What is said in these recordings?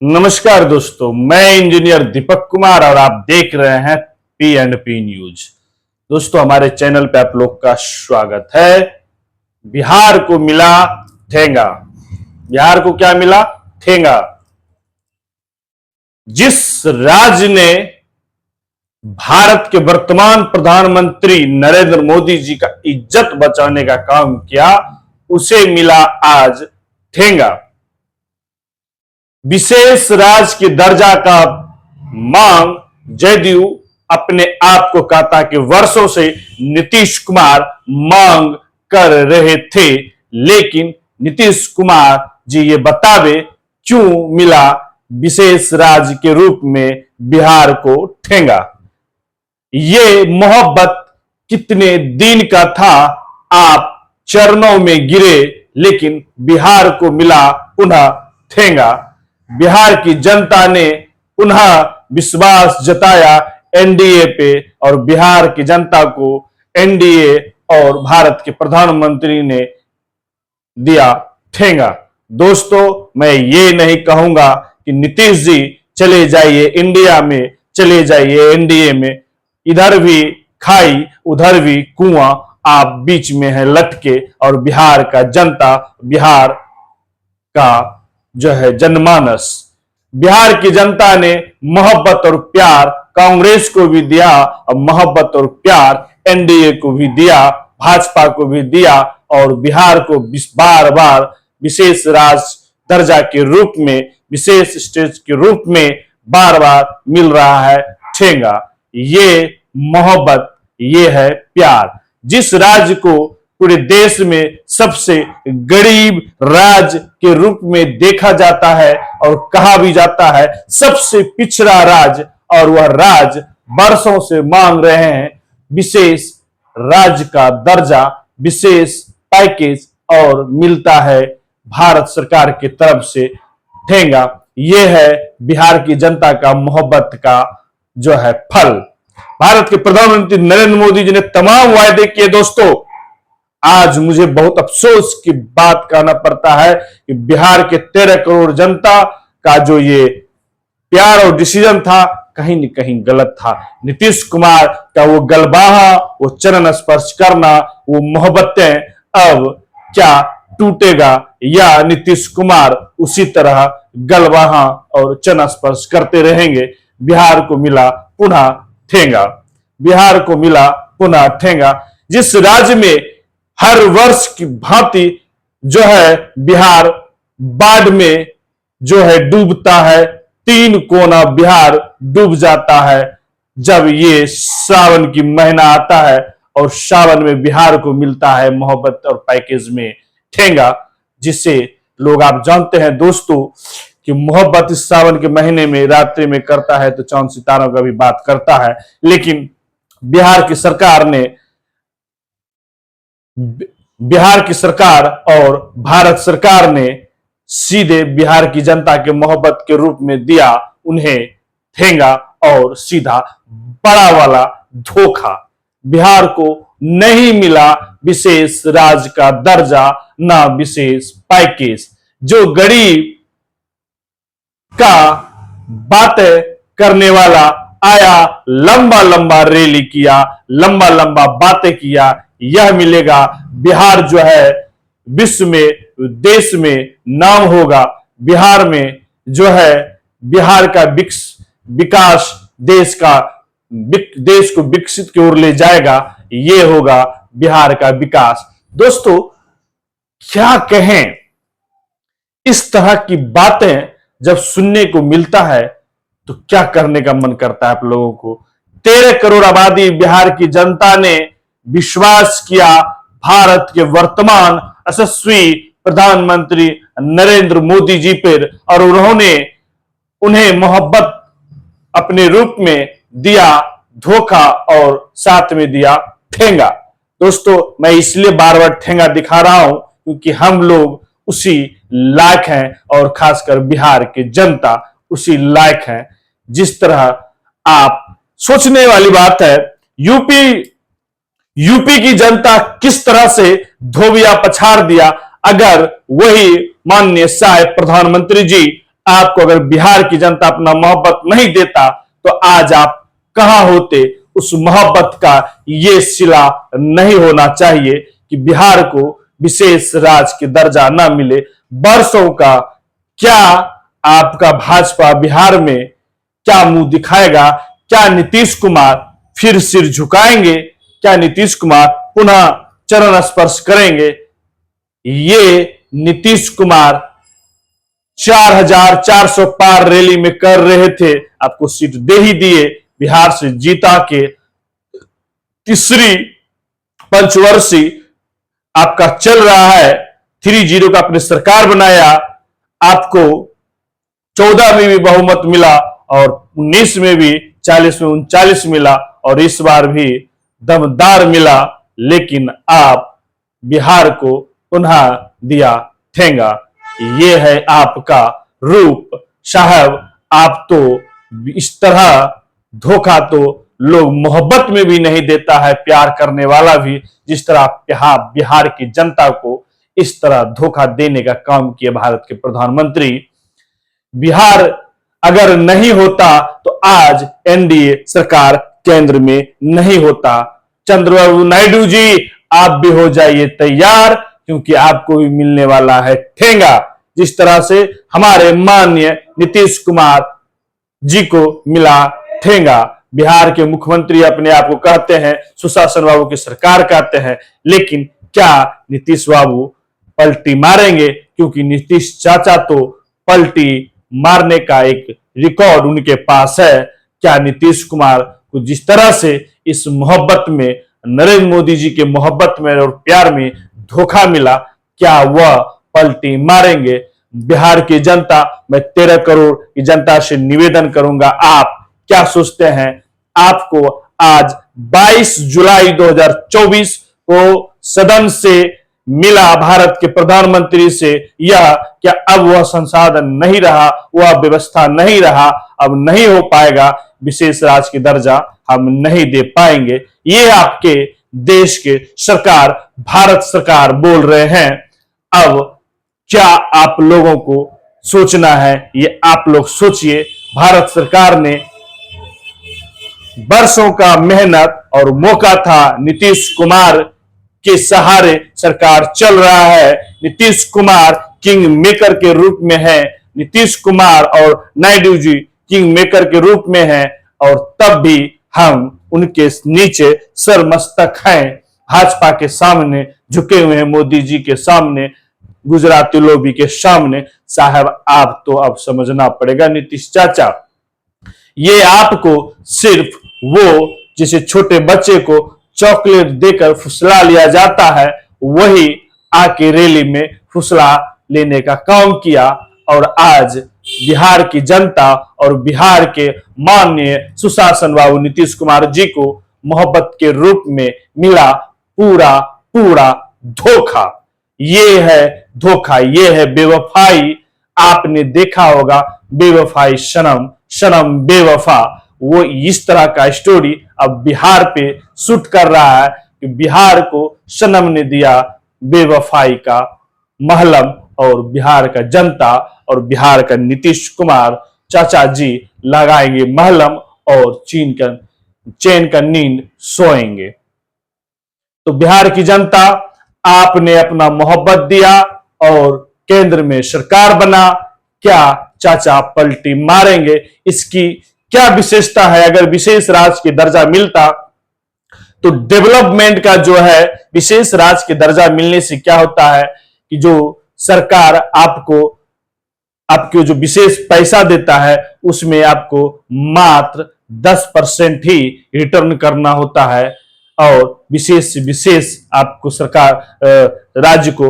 नमस्कार दोस्तों, मैं इंजीनियर दीपक कुमार और आप देख रहे हैं पी एंड पी न्यूज। दोस्तों, हमारे चैनल पे आप लोग का स्वागत है। बिहार को मिला ठेंगा। बिहार को क्या मिला? ठेंगा। जिस राज्य ने भारत के वर्तमान प्रधानमंत्री नरेंद्र मोदी जी का इज्जत बचाने का काम किया, उसे मिला आज ठेंगा। विशेष राज्य के दर्जा का मांग जदयू अपने आप को कहता कि वर्षों से नीतीश कुमार मांग कर रहे थे, लेकिन नीतीश कुमार जी ये बतावे क्यों मिला विशेष राज्य के रूप में बिहार को ठेंगा। ये मोहब्बत कितने दिन का था, आप चरणों में गिरे, लेकिन बिहार को मिला पुनः ठेंगा। बिहार की जनता ने पुनः विश्वास जताया एनडीए पे और बिहार की जनता को एनडीए और भारत के प्रधानमंत्री ने दिया ठेंगा। दोस्तों, मैं ये नहीं कहूंगा कि नीतीश जी चले जाइए इंडिया में, चले जाइए एनडीए में, इधर भी खाई उधर भी कुआं, आप बीच में है लटके और बिहार का जनता, बिहार का जो है जनमानस, बिहार की जनता ने मोहब्बत और प्यार कांग्रेस को भी दिया और मोहब्बत और प्यार एनडीए को भी दिया, भाजपा को भी दिया और बिहार को बार बार विशेष राज्य दर्जा के रूप में, विशेष स्टेट के रूप में बार बार मिल रहा है ठेंगा। ये मोहब्बत, ये है प्यार। जिस राज्य को पूरे देश में सबसे गरीब राज्य के रूप में देखा जाता है और कहा भी जाता है सबसे पिछड़ा राज्य, और वह राज्य वर्षों से मांग रहे हैं विशेष राज्य का दर्जा, विशेष पैकेज, और मिलता है भारत सरकार की तरफ से ठेंगा। यह है बिहार की जनता का मोहब्बत का जो है फल। भारत के प्रधानमंत्री नरेंद्र मोदी जी ने तमाम वायदे किए। दोस्तों, आज मुझे बहुत अफसोस की बात कहना पड़ता है कि बिहार के 13 करोड़ जनता का जो ये प्यार और डिसीजन था, कहीं न कहीं गलत था। नीतीश कुमार का वो गलबाहा, वो चरण स्पर्श करना, वो मोहब्बतें अब क्या टूटेगा, या नीतीश कुमार उसी तरह गलबाहा और चरण स्पर्श करते रहेंगे? बिहार को मिला पुनः ठेंगा। बिहार को मिला पुनः ठेंगा। जिस राज्य में हर वर्ष की भांति जो है बिहार बाढ़ में जो है डूबता है, 3 कोना बिहार डूब जाता है जब ये सावन की महीना आता है, और सावन में बिहार को मिलता है मोहब्बत और पैकेज में ठेंगा, जिसे लोग आप जानते हैं दोस्तों कि मोहब्बत इस सावन के महीने में रात्रि में करता है तो चांद सितारों का भी बात करता है। लेकिन बिहार की सरकार और भारत सरकार ने सीधे बिहार की जनता के मोहब्बत के रूप में दिया उन्हें ठेंगा, और सीधा बड़ा वाला धोखा। बिहार को नहीं मिला विशेष राज्य का दर्जा, ना विशेष पैकेज। जो गरीब का बातें करने वाला आया, लंबा लंबा रैली किया, लंबा लंबा बातें किया, यह मिलेगा। बिहार जो है विश्व में, देश में नाम होगा। बिहार में जो है बिहार का विकास देश को विकसित की ओर ले जाएगा। ये होगा बिहार का विकास। दोस्तों, क्या कहें, इस तरह की बातें जब सुनने को मिलता है तो क्या करने का मन करता है आप लोगों को। 13 करोड़ आबादी बिहार की जनता ने विश्वास किया भारत के वर्तमान यशस्वी प्रधानमंत्री नरेंद्र मोदी जी पर, और उन्होंने उन्हें मोहब्बत अपने रूप में दिया धोखा और साथ में दिया ठेंगा। दोस्तों, मैं इसलिए बार बार ठेंगा दिखा रहा हूं क्योंकि हम लोग उसी लायक हैं, और खासकर बिहार की जनता उसी लायक हैं। जिस तरह आप सोचने वाली बात है, यूपी की जनता किस तरह से धोबिया पछाड़ दिया। अगर वही माननीय साहब प्रधानमंत्री जी आपको अगर बिहार की जनता अपना मोहब्बत नहीं देता तो आज आप कहां होते। उस मोहब्बत का ये सिला नहीं होना चाहिए कि बिहार को विशेष राज्य के दर्जा ना मिले। वर्षों का क्या आपका भाजपा बिहार में क्या मुंह दिखाएगा? क्या नीतीश कुमार फिर सिर झुकाएंगे? क्या नीतीश कुमार पुनः चरण स्पर्श करेंगे? ये नीतीश कुमार 4,400 पार रैली में कर रहे थे, आपको सीट दे ही दिए, बिहार से जीता के तीसरी पंचवर्षीय आपका चल रहा है। 3-0 का अपने सरकार बनाया, आपको 14 में भी बहुमत मिला और 19 में भी 40 में 39 मिला और इस बार भी दमदार मिला, लेकिन आप बिहार को पुनः दिया ठेंगा। ये है आपका रूप साहब। आप तो इस तरह धोखा तो लोग मोहब्बत में भी नहीं देता है, प्यार करने वाला भी, जिस तरह बिहार की जनता को इस तरह धोखा देने का काम किया भारत के प्रधानमंत्री। बिहार अगर नहीं होता तो आज एनडीए सरकार केंद्र में नहीं होता। चंद्रबाबू नायडू जी, आप भी हो जाइए तैयार, क्योंकि आपको भी मिलने वाला है ठेंगा। जिस तरह से हमारे माननीय नीतीश कुमार जी को मिला ठेंगा। बिहार के मुख्यमंत्री अपने आप को कहते हैं सुशासन बाबू की सरकार कहते हैं, लेकिन क्या नीतीश बाबू पलटी मारेंगे? क्योंकि नीतीश चाचा तो पलटी मारने का एक रिकॉर्ड उनके पास है। क्या नीतीश कुमार को जिस तरह से इस मोहब्बत में, नरेंद्र मोदी जी के मोहब्बत में और प्यार में धोखा मिला, क्या वह पलटी मारेंगे? बिहार की जनता, मैं 13 करोड़ की जनता से निवेदन करूंगा, आप क्या सोचते हैं? आपको आज 22 जुलाई 2024 को सदन से मिला भारत के प्रधानमंत्री से यह क्या अब वह संसाधन नहीं रहा, वह व्यवस्था नहीं रहा, अब नहीं हो पाएगा, विशेष राज्य की दर्जा हम नहीं दे पाएंगे। ये आपके देश के सरकार, भारत सरकार बोल रहे हैं। अब क्या आप लोगों को सोचना है, ये आप लोग सोचिए। भारत सरकार ने वर्षों का मेहनत और मौका था, नीतीश कुमार के सहारे सरकार चल रहा है। नीतीश कुमार किंग मेकर के रूप में है, नीतीश कुमार और नायडू जी किंग मेकर के रूप में हैं, और तब भी हम उनके नीचे सरमस्तक हैं, भाजपा के सामने झुके हुए हैं, मोदी जी के सामने, गुजराती लोबी के सामने। साहब आप तो अब समझना पड़ेगा नीतीश चाचा, ये आपको सिर्फ वो जिसे छोटे बच्चे को चॉकलेट देकर फुसला लिया जाता है, वही आके रैली में फुसला लेने का काम किया, और आज बिहार की जनता और बिहार के माननीय सुशासन बाबू नीतीश कुमार जी को मोहब्बत के रूप में मिला पूरा पूरा धोखा। ये है धोखा, ये है बेवफाई। आपने देखा होगा बेवफाई सनम, सनम बेवफा, वो इस तरह का स्टोरी अब बिहार पे शूट कर रहा है कि बिहार को सनम ने दिया बेवफाई का महलम, और बिहार का जनता और बिहार का नीतीश कुमार चाचा जी लगाएंगे महलम और चैन का नींद सोएंगे। तो बिहार की जनता, आपने अपना मोहब्बत दिया और केंद्र में सरकार बना, क्या चाचा पलटी मारेंगे? इसकी क्या विशेषता है? अगर विशेष राज्य के दर्जा मिलता तो डेवलपमेंट का जो है, विशेष राज्य के दर्जा मिलने से क्या होता है कि जो सरकार आपको जो विशेष पैसा देता है उसमें आपको मात्र 10% ही रिटर्न करना होता है, और विशेष से विशेष आपको सरकार राज्य को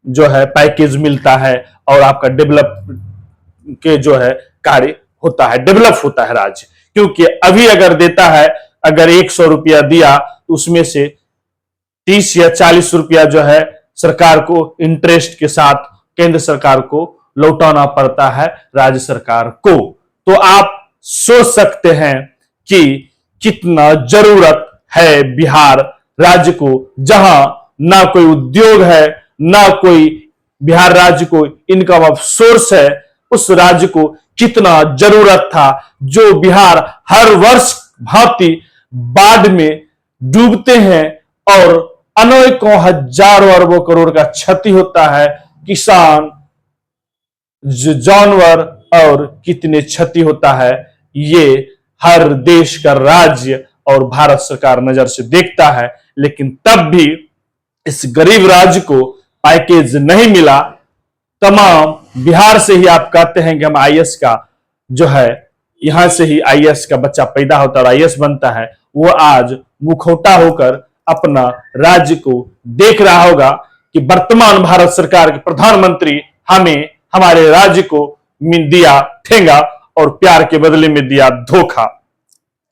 जो है पैकेज मिलता है, और आपका डेवलप के जो है कार्य होता है, डेवलप होता है राज्य। क्योंकि अभी अगर देता है, अगर 100 रुपया दिया तो उसमें से 30 या 40 रुपया जो है सरकार को इंटरेस्ट के साथ केंद्र सरकार को लौटाना पड़ता है राज्य सरकार को। तो आप सोच सकते हैं कि कितना जरूरत है बिहार राज्य को, जहां ना कोई उद्योग है, ना कोई बिहार राज्य को इनकम ऑफ सोर्स है, उस राज्य को कितना जरूरत था। जो बिहार हर वर्ष भांति बाढ़ में डूबते हैं और अनेकों हजारों अरबों करोड़ का क्षति होता है, किसान, जानवर और कितने क्षति होता है, ये हर देश का राज्य और भारत सरकार नजर से देखता है। लेकिन तब भी इस गरीब राज्य को पैकेज नहीं मिला। तमाम बिहार से ही आप कहते हैं कि हम आईएएस का जो है, यहां से ही आईएएस का बच्चा पैदा होता है और आईएएस बनता है, वो आज मुखौटा होकर अपना राज्य को देख रहा होगा कि वर्तमान भारत सरकार के प्रधानमंत्री हमें हमारे राज्य को दिया ठेंगा और प्यार के बदले में दिया धोखा,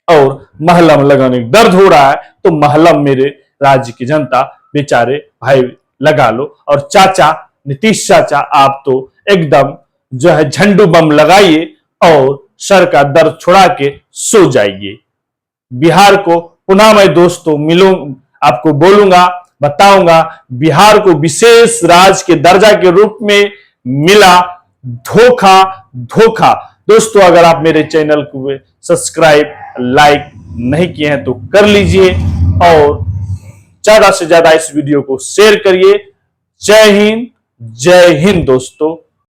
और महलम लगाने दर्द हो रहा है तो महलम मेरे राज्य की जनता बेचारे भाई लगा लो। और चाचा नीतीश चाचा, आप तो एकदम जो है झंडू बम लगाइए और सर का दर्द छुड़ा के सो जाइए। बिहार को पुनः मैं दोस्तों मिलूं, आपको बोलूंगा, बताऊंगा, बिहार को विशेष राज्य के दर्जा के रूप में मिला धोखा। धोखा दोस्तों, अगर आप मेरे चैनल को सब्सक्राइब लाइक नहीं किए हैं तो कर लीजिए और ज्यादा से ज्यादा इस वीडियो को शेयर करिए। जय हिंद दोस्तों।